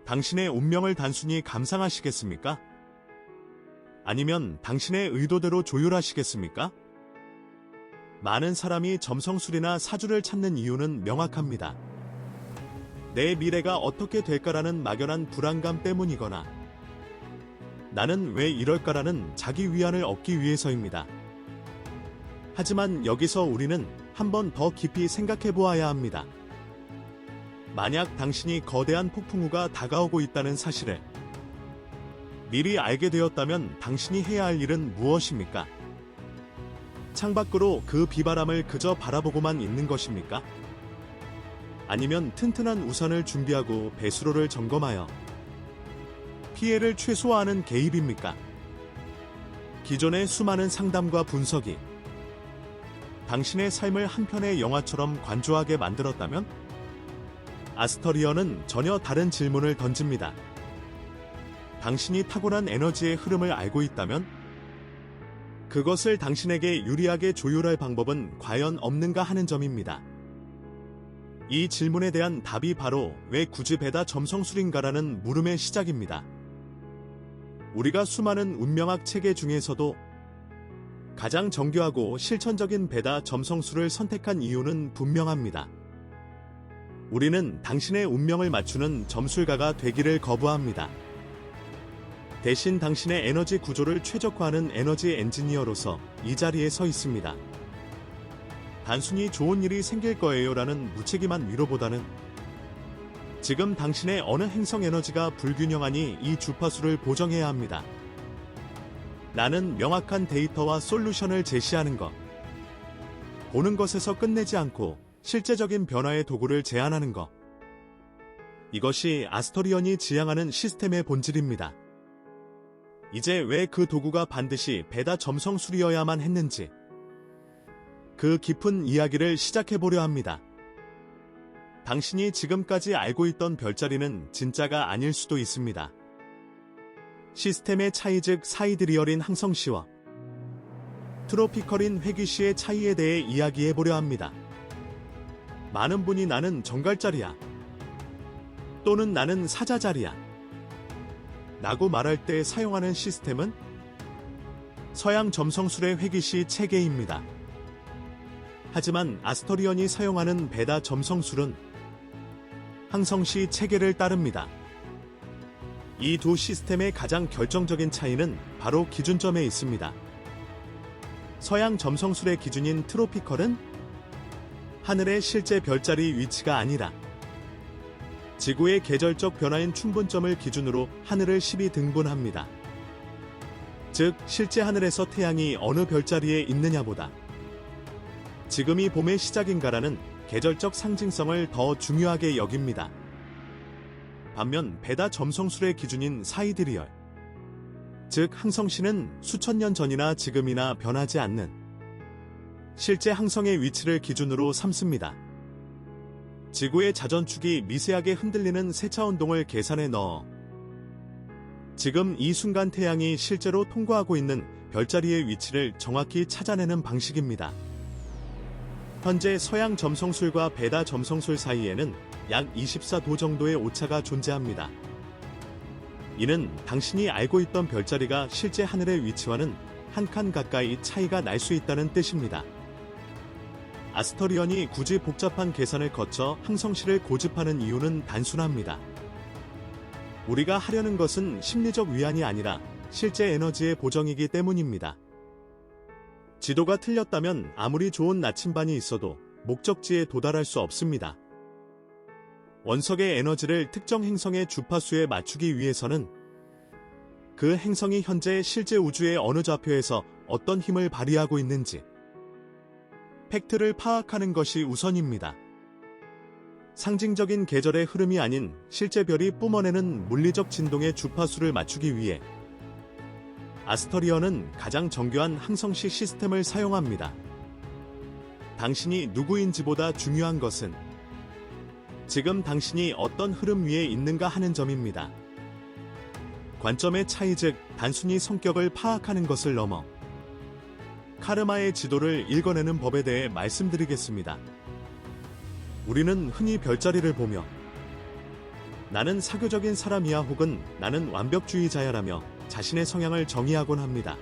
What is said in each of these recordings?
당신의 운명을 단순히 감상하시겠습니까? 아니면 당신의 의도대로 조율하시겠습니까? 많은 사람이 점성술이나 사주를 찾는 이유는 명확합니다. 내 미래가 어떻게 될까라는 막연한 불안감 때문이거나 나는 왜 이럴까라는 자기 위안을 얻기 위해서입니다. 하지만 여기서 우리는 한 번 더 깊이 생각해 보아야 합니다. 만약 당신이 거대한 폭풍우가 다가오고 있다는 사실을 미리 알게 되었다면 당신이 해야 할 일은 무엇입니까? 창밖으로 그 비바람을 그저 바라보고만 있는 것입니까? 아니면 튼튼한 우산을 준비하고 배수로를 점검하여 피해를 최소화하는 개입입니까? 기존의 수많은 상담과 분석이 당신의 삶을 한 편의 영화처럼 관조하게 만들었다면? 아스터리언은 전혀 다른 질문을 던집니다. 당신이 타고난 에너지의 흐름을 알고 있다면? 그것을 당신에게 유리하게 조율할 방법은 과연 없는가 하는 점입니다. 이 질문에 대한 답이 바로 왜 굳이 베다 점성술인가라는 물음의 시작입니다. 우리가 수많은 운명학 체계 중에서도 가장 정교하고 실천적인 베다 점성술을 선택한 이유는 분명합니다. 우리는 당신의 운명을 맞추는 점술가가 되기를 거부합니다. 대신 당신의 에너지 구조를 최적화하는 에너지 엔지니어로서 이 자리에 서 있습니다. 단순히 좋은 일이 생길 거예요라는 무책임한 위로보다는 지금 당신의 어느 행성 에너지가 불균형하니 이 주파수를 보정해야 합니다. 나는 명확한 데이터와 솔루션을 제시하는 것. 보는 것에서 끝내지 않고 실제적인 변화의 도구를 제안하는 것. 이것이 아스토리언이 지향하는 시스템의 본질입니다. 이제 왜 그 도구가 반드시 베다 점성술이어야만 했는지 그 깊은 이야기를 시작해보려 합니다. 당신이 지금까지 알고 있던 별자리는 진짜가 아닐 수도 있습니다. 시스템의 차이 즉 사이드리얼인 항성씨와 트로피컬인 회귀씨의 차이에 대해 이야기해보려 합니다. 많은 분이 나는 정갈자리야 또는 나는 사자자리야 라고 말할 때 사용하는 시스템은 서양 점성술의 회귀씨 체계입니다. 하지만 아스토리언이 사용하는 베다 점성술은 항성씨 체계를 따릅니다. 이 두 시스템의 가장 결정적인 차이는 바로 기준점에 있습니다. 서양 점성술의 기준인 트로피컬은 하늘의 실제 별자리 위치가 아니라 지구의 계절적 변화인 춘분점을 기준으로 하늘을 12등분합니다. 즉, 실제 하늘에서 태양이 어느 별자리에 있느냐보다 지금이 봄의 시작인가라는 계절적 상징성을 더 중요하게 여깁니다. 반면 베다 점성술의 기준인 사이드리얼, 즉 항성씨는 수천 년 전이나 지금이나 변하지 않는 실제 항성의 위치를 기준으로 삼습니다. 지구의 자전축이 미세하게 흔들리는 세차운동을 계산에 넣어 지금 이 순간 태양이 실제로 통과하고 있는 별자리의 위치를 정확히 찾아내는 방식입니다. 현재 서양 점성술과 베다 점성술 사이에는 약 24도 정도의 오차가 존재합니다. 이는 당신이 알고 있던 별자리가 실제 하늘의 위치와는 한 칸 가까이 차이가 날 수 있다는 뜻입니다. 아스토리언이 굳이 복잡한 계산을 거쳐 항성씨를 고집하는 이유는 단순합니다. 우리가 하려는 것은 심리적 위안이 아니라 실제 에너지의 보정이기 때문입니다. 지도가 틀렸다면 아무리 좋은 나침반이 있어도 목적지에 도달할 수 없습니다. 원석의 에너지를 특정 행성의 주파수에 맞추기 위해서는 그 행성이 현재 실제 우주의 어느 좌표에서 어떤 힘을 발휘하고 있는지 팩트를 파악하는 것이 우선입니다. 상징적인 계절의 흐름이 아닌 실제 별이 뿜어내는 물리적 진동의 주파수를 맞추기 위해 아스토리언은 가장 정교한 항성씨 시스템을 사용합니다. 당신이 누구인지보다 중요한 것은 지금 당신이 어떤 흐름 위에 있는가 하는 점입니다. 관점의 차이 즉 단순히 성격을 파악하는 것을 넘어 카르마의 지도를 읽어내는 법에 대해 말씀드리겠습니다. 우리는 흔히 별자리를 보며 나는 사교적인 사람이야 혹은 나는 완벽주의자야라며 자신의 성향을 정의하곤 합니다.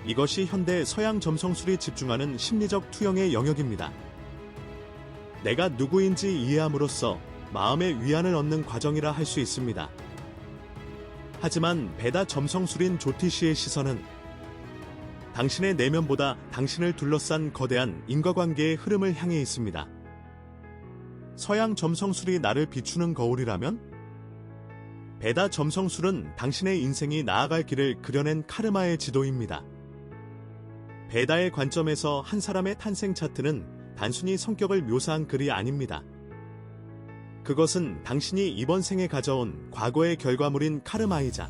이것이 현대 서양 점성술이 집중하는 심리적 투영의 영역입니다. 내가 누구인지 이해함으로써 마음의 위안을 얻는 과정이라 할 수 있습니다. 하지만 베다 점성술인 조티시의 시선은 당신의 내면보다 당신을 둘러싼 거대한 인과관계의 흐름을 향해 있습니다. 서양 점성술이 나를 비추는 거울이라면 베다 점성술은 당신의 인생이 나아갈 길을 그려낸 카르마의 지도입니다. 베다의 관점에서 한 사람의 탄생 차트는 단순히 성격을 묘사한 글이 아닙니다. 그것은 당신이 이번 생에 가져온 과거의 결과물인 카르마이자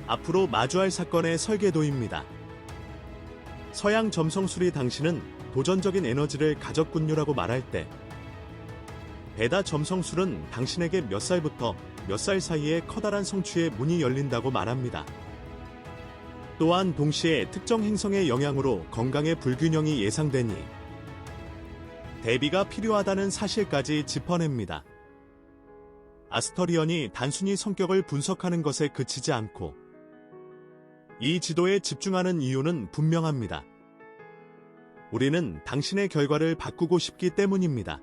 앞으로 마주할 사건의 설계도입니다. 서양 점성술이 당신은 도전적인 에너지를 가졌군요라고 말할 때 베다 점성술은 당신에게 몇 살부터 몇 살 사이에 커다란 성취의 문이 열린다고 말합니다. 또한 동시에 특정 행성의 영향으로 건강의 불균형이 예상되니 대비가 필요하다는 사실까지 짚어냅니다. 아스터리언이 단순히 성격을 분석하는 것에 그치지 않고 이 지도에 집중하는 이유는 분명합니다. 우리는 당신의 결과를 바꾸고 싶기 때문입니다.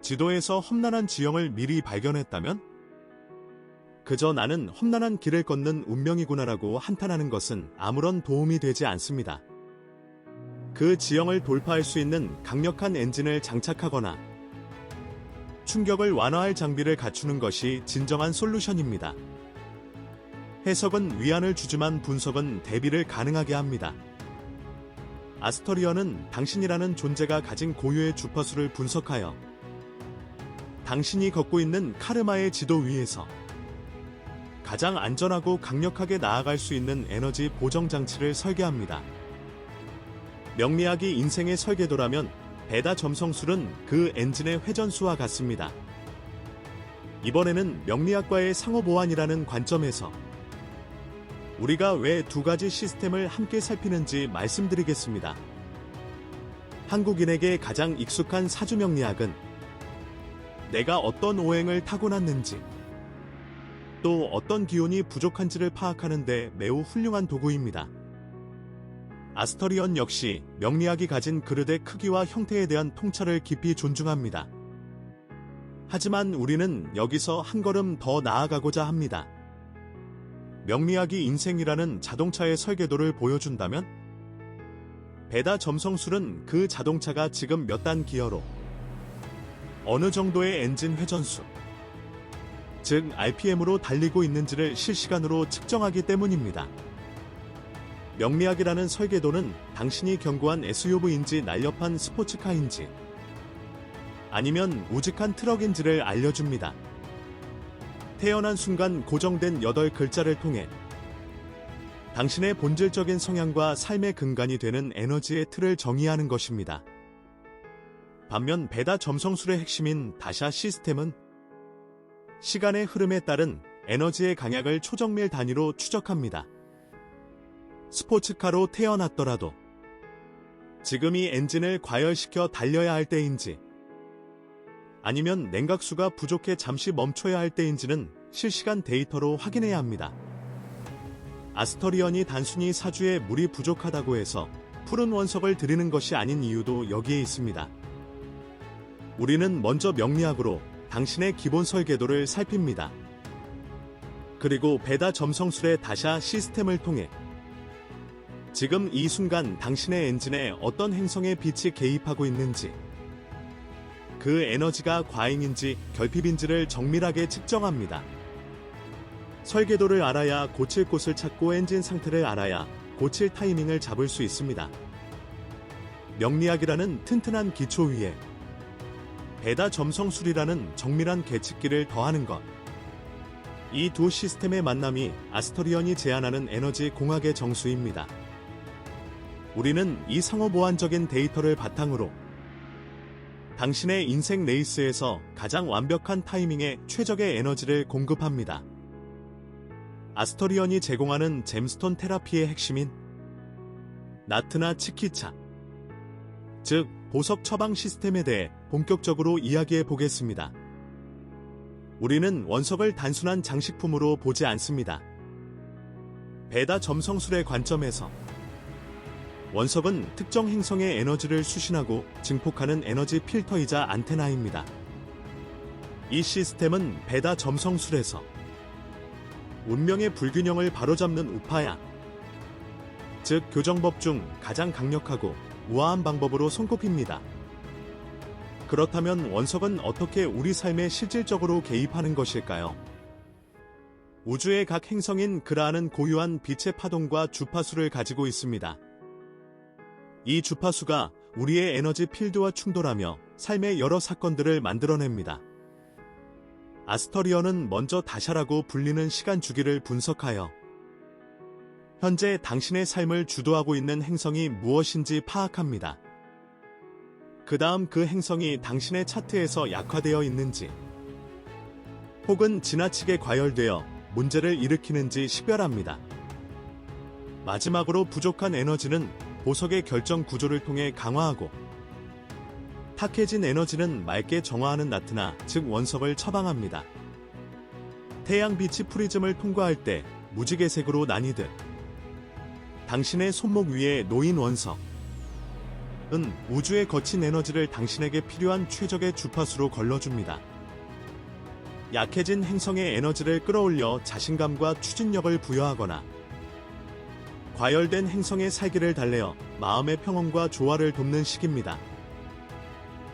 지도에서 험난한 지형을 미리 발견했다면 그저 나는 험난한 길을 걷는 운명이구나라고 한탄하는 것은 아무런 도움이 되지 않습니다. 그 지형을 돌파할 수 있는 강력한 엔진을 장착하거나 충격을 완화할 장비를 갖추는 것이 진정한 솔루션입니다. 해석은 위안을 주지만 분석은 대비를 가능하게 합니다. 아스터리언은 당신이라는 존재가 가진 고유의 주파수를 분석하여 당신이 걷고 있는 카르마의 지도 위에서 가장 안전하고 강력하게 나아갈 수 있는 에너지 보정 장치를 설계합니다. 명리학이 인생의 설계도라면 베다 점성술은 그 엔진의 회전수와 같습니다. 이번에는 명리학과의 상호보완이라는 관점에서 우리가 왜 두 가지 시스템을 함께 살피는지 말씀드리겠습니다. 한국인에게 가장 익숙한 사주명리학은 내가 어떤 오행을 타고났는지 또 어떤 기운이 부족한지를 파악하는 데 매우 훌륭한 도구입니다. 아스터리언 역시 명리학이 가진 그릇의 크기와 형태에 대한 통찰을 깊이 존중합니다. 하지만 우리는 여기서 한 걸음 더 나아가고자 합니다. 명리학이 인생이라는 자동차의 설계도를 보여준다면 베다 점성술은 그 자동차가 지금 몇 단 기어로 어느 정도의 엔진 회전수, 즉 RPM으로 달리고 있는지를 실시간으로 측정하기 때문입니다. 명리학이라는 설계도는 당신이 견고한 SUV인지 날렵한 스포츠카인지 아니면 우직한 트럭인지를 알려줍니다. 태어난 순간 고정된 8글자를 통해 당신의 본질적인 성향과 삶의 근간이 되는 에너지의 틀을 정의하는 것입니다. 반면 베다 점성술의 핵심인 다샤 시스템은 시간의 흐름에 따른 에너지의 강약을 초정밀 단위로 추적합니다. 스포츠카로 태어났더라도 지금 이 엔진을 과열시켜 달려야 할 때인지 아니면 냉각수가 부족해 잠시 멈춰야 할 때인지는 실시간 데이터로 확인해야 합니다. 아스터리언이 단순히 사주에 물이 부족하다고 해서 푸른 원석을 드리는 것이 아닌 이유도 여기에 있습니다. 우리는 먼저 명리학으로 당신의 기본 설계도를 살핍니다. 그리고 베다 점성술의 다샤 시스템을 통해 지금 이 순간 당신의 엔진에 어떤 행성의 빛이 개입하고 있는지, 그 에너지가 과잉인지 결핍인지를 정밀하게 측정합니다. 설계도를 알아야 고칠 곳을 찾고 엔진 상태를 알아야 고칠 타이밍을 잡을 수 있습니다. 명리학이라는 튼튼한 기초 위에 베다 점성술이라는 정밀한 계측기를 더하는 것. 이 두 시스템의 만남이 아스터리언이 제안하는 에너지 공학의 정수입니다. 우리는 이 상호보완적인 데이터를 바탕으로 당신의 인생 레이스에서 가장 완벽한 타이밍에 최적의 에너지를 공급합니다. 아스터리언이 제공하는 잼스톤 테라피의 핵심인 나트나 치키차, 즉 보석 처방 시스템에 대해 본격적으로 이야기해 보겠습니다. 우리는 원석을 단순한 장식품으로 보지 않습니다. 베다 점성술의 관점에서 원석은 특정 행성의 에너지를 수신하고 증폭하는 에너지 필터이자 안테나입니다. 이 시스템은 베다 점성술에서 운명의 불균형을 바로잡는 우파야, 즉 교정법 중 가장 강력하고 우아한 방법으로 손꼽힙니다. 그렇다면 원석은 어떻게 우리 삶에 실질적으로 개입하는 것일까요? 우주의 각 행성인 그라는 고유한 빛의 파동과 주파수를 가지고 있습니다. 이 주파수가 우리의 에너지 필드와 충돌하며 삶의 여러 사건들을 만들어냅니다. 아스터리언은 먼저 다샤라고 불리는 시간 주기를 분석하여 현재 당신의 삶을 주도하고 있는 행성이 무엇인지 파악합니다. 그 다음 그 행성이 당신의 차트에서 약화되어 있는지 혹은 지나치게 과열되어 문제를 일으키는지 식별합니다. 마지막으로 부족한 에너지는 보석의 결정 구조를 통해 강화하고 탁해진 에너지는 맑게 정화하는 나트나, 즉 원석을 처방합니다. 태양빛이 프리즘을 통과할 때 무지개색으로 나뉘듯 당신의 손목 위에 놓인 원석은 우주의 거친 에너지를 당신에게 필요한 최적의 주파수로 걸러줍니다. 약해진 행성의 에너지를 끌어올려 자신감과 추진력을 부여하거나 과열된 행성의 살기를 달래어 마음의 평온과 조화를 돕는 시기입니다.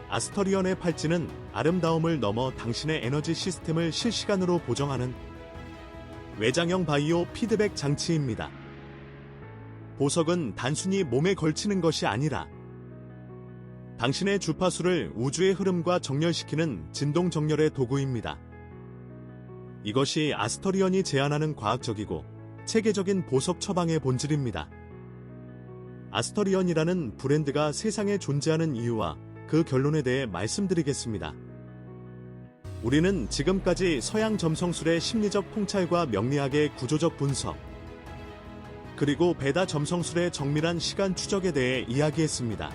아스터리언의 팔찌는 아름다움을 넘어 당신의 에너지 시스템을 실시간으로 보정하는 외장형 바이오 피드백 장치입니다. 보석은 단순히 몸에 걸치는 것이 아니라 당신의 주파수를 우주의 흐름과 정렬시키는 진동 정렬의 도구입니다. 이것이 아스터리언이 제안하는 과학적이고 체계적인 보석 처방의 본질입니다. 아스터리언이라는 브랜드가 세상에 존재하는 이유와 그 결론에 대해 말씀드리겠습니다. 우리는 지금까지 서양 점성술의 심리적 통찰과 명리학의 구조적 분석, 그리고 베다 점성술의 정밀한 시간 추적에 대해 이야기했습니다.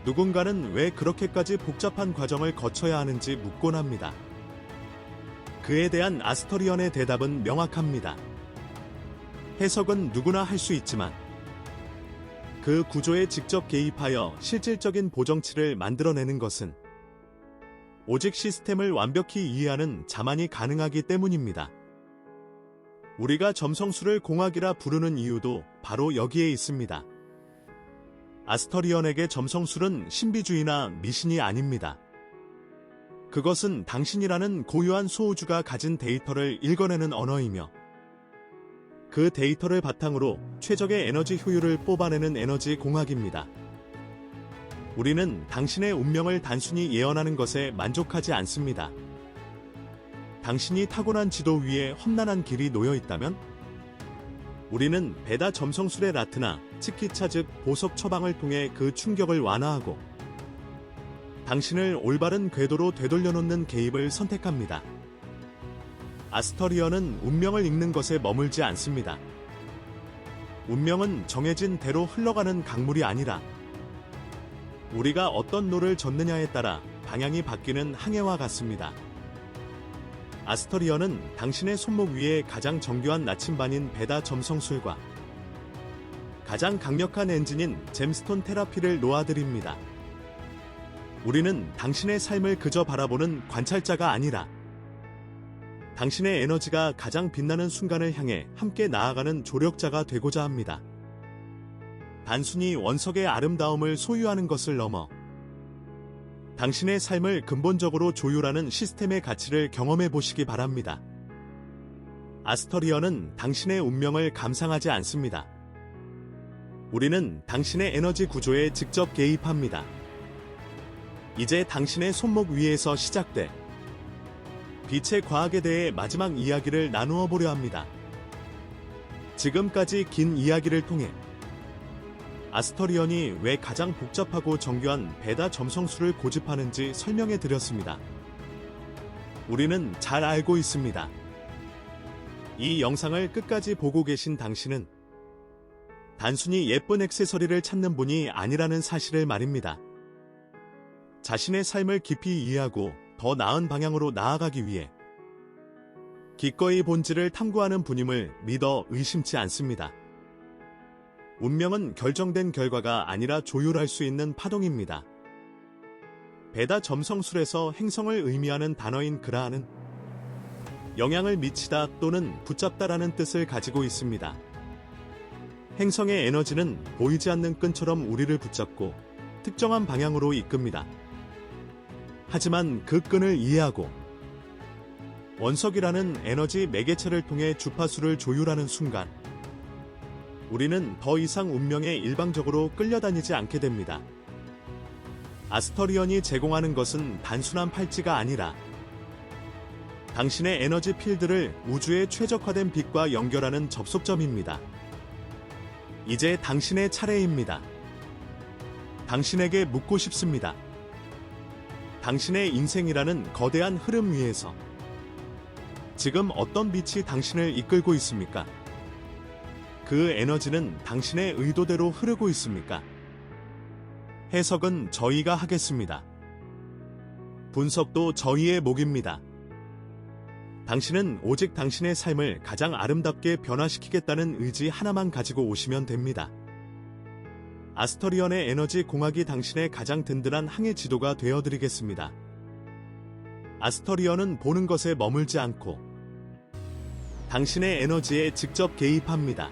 누군가는 왜 그렇게까지 복잡한 과정을 거쳐야 하는지 묻곤 합니다. 그에 대한 아스터리언의 대답은 명확합니다. 해석은 누구나 할 수 있지만 그 구조에 직접 개입하여 실질적인 보정치를 만들어내는 것은 오직 시스템을 완벽히 이해하는 자만이 가능하기 때문입니다. 우리가 점성술을 공학이라 부르는 이유도 바로 여기에 있습니다. 아스터리언에게 점성술은 신비주의나 미신이 아닙니다. 그것은 당신이라는 고유한 소우주가 가진 데이터를 읽어내는 언어이며 그 데이터를 바탕으로 최적의 에너지 효율을 뽑아내는 에너지 공학입니다. 우리는 당신의 운명을 단순히 예언하는 것에 만족하지 않습니다. 당신이 타고난 지도 위에 험난한 길이 놓여 있다면 우리는 베다 점성술의 라트나, 치키차 즉 보석 처방을 통해 그 충격을 완화하고 당신을 올바른 궤도로 되돌려놓는 개입을 선택합니다. 아스터리언은 운명을 읽는 것에 머물지 않습니다. 운명은 정해진 대로 흘러가는 강물이 아니라 우리가 어떤 노를 젓느냐에 따라 방향이 바뀌는 항해와 같습니다. 아스터리언은 당신의 손목 위에 가장 정교한 나침반인 베다 점성술과 가장 강력한 엔진인 잼스톤 테라피를 놓아드립니다. 우리는 당신의 삶을 그저 바라보는 관찰자가 아니라 당신의 에너지가 가장 빛나는 순간을 향해 함께 나아가는 조력자가 되고자 합니다. 단순히 원석의 아름다움을 소유하는 것을 넘어 당신의 삶을 근본적으로 조율하는 시스템의 가치를 경험해 보시기 바랍니다. 아스터리언은 당신의 운명을 감상하지 않습니다. 우리는 당신의 에너지 구조에 직접 개입합니다. 이제 당신의 손목 위에서 시작돼 빛의 과학에 대해 마지막 이야기를 나누어 보려 합니다. 지금까지 긴 이야기를 통해 아스터리언이 왜 가장 복잡하고 정교한 베다 점성술을 고집하는지 설명해 드렸습니다. 우리는 잘 알고 있습니다. 이 영상을 끝까지 보고 계신 당신은 단순히 예쁜 액세서리를 찾는 분이 아니라는 사실을 말입니다. 자신의 삶을 깊이 이해하고 더 나은 방향으로 나아가기 위해 기꺼이 본질을 탐구하는 분임을 믿어 의심치 않습니다. 운명은 결정된 결과가 아니라 조율할 수 있는 파동입니다. 베다 점성술에서 행성을 의미하는 단어인 그라하는 영향을 미치다 또는 붙잡다라는 뜻을 가지고 있습니다. 행성의 에너지는 보이지 않는 끈처럼 우리를 붙잡고 특정한 방향으로 이끕니다. 하지만 그 끈을 이해하고 원석이라는 에너지 매개체를 통해 주파수를 조율하는 순간 우리는 더 이상 운명에 일방적으로 끌려다니지 않게 됩니다. 아스터리언이 제공하는 것은 단순한 팔찌가 아니라 당신의 에너지 필드를 우주의 최적화된 빛과 연결하는 접속점입니다. 이제 당신의 차례입니다. 당신에게 묻고 싶습니다. 당신의 인생이라는 거대한 흐름 위에서 지금 어떤 빛이 당신을 이끌고 있습니까? 그 에너지는 당신의 의도대로 흐르고 있습니까? 해석은 저희가 하겠습니다. 분석도 저희의 몫입니다. 당신은 오직 당신의 삶을 가장 아름답게 변화시키겠다는 의지 하나만 가지고 오시면 됩니다. 아스터리언의 에너지 공학이 당신의 가장 든든한 항해 지도가 되어드리겠습니다. 아스터리언은 보는 것에 머물지 않고 당신의 에너지에 직접 개입합니다.